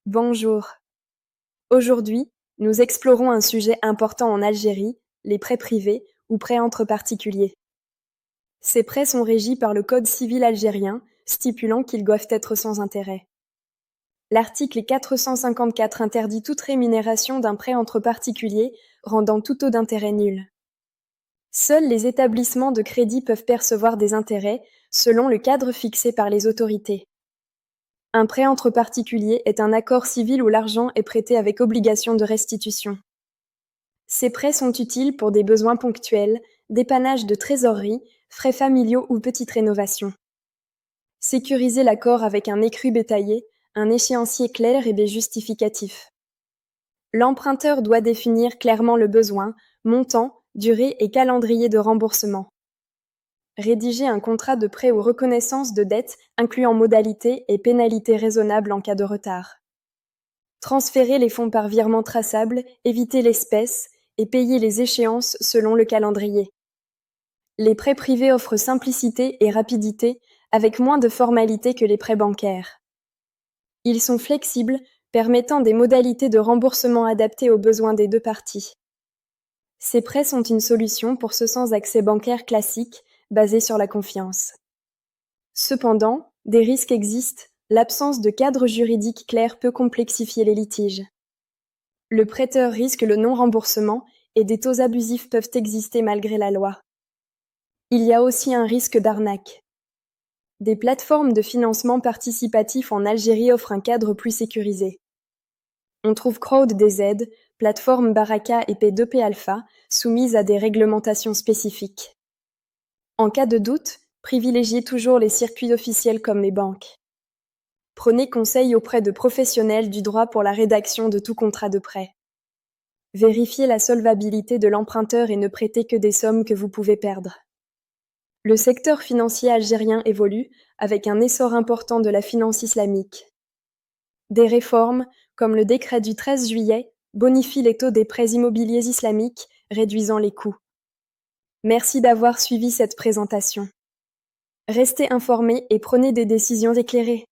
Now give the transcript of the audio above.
Bonjour. Aujourd'hui, nous explorons un sujet important en Algérie, les prêts privés ou prêts entre particuliers. Ces prêts sont régis par le Code civil algérien, stipulant qu'ils doivent être sans intérêt. L'article 454 interdit toute rémunération d'un prêt entre particuliers, rendant tout taux d'intérêt nul. Seuls les établissements de crédit peuvent percevoir des intérêts, selon le cadre fixé par les autorités. Un prêt entre particuliers est un accord civil où l'argent est prêté avec obligation de restitution. Ces prêts sont utiles pour des besoins ponctuels, dépannage de trésorerie, frais familiaux ou petites rénovations. Sécuriser l'accord avec un écru détaillé, un échéancier clair et des justificatifs. L'emprunteur doit définir clairement le besoin, montant, durée et calendrier de remboursement. Rédiger un contrat de prêt ou reconnaissance de dette incluant modalités et pénalités raisonnables en cas de retard. Transférer les fonds par virement traçable, éviter l'espèce et payer les échéances selon le calendrier. Les prêts privés offrent simplicité et rapidité avec moins de formalités que les prêts bancaires. Ils sont flexibles, permettant des modalités de remboursement adaptées aux besoins des deux parties. Ces prêts sont une solution pour ceux sans accès bancaire classique, basé sur la confiance. Cependant, des risques existent, l'absence de cadre juridique clair peut complexifier les litiges. Le prêteur risque le non-remboursement et des taux abusifs peuvent exister malgré la loi. Il y a aussi un risque d'arnaque. Des plateformes de financement participatif en Algérie offrent un cadre plus sécurisé. On trouve CrowdDZ, plateforme Baraka et P2P Alpha, soumises à des réglementations spécifiques. En cas de doute, privilégiez toujours les circuits officiels comme les banques. Prenez conseil auprès de professionnels du droit pour la rédaction de tout contrat de prêt. Vérifiez la solvabilité de l'emprunteur et ne prêtez que des sommes que vous pouvez perdre. Le secteur financier algérien évolue, avec un essor important de la finance islamique. Des réformes, comme le décret du 13 juillet, bonifient les taux des prêts immobiliers islamiques, réduisant les coûts. Merci d'avoir suivi cette présentation. Restez informés et prenez des décisions éclairées.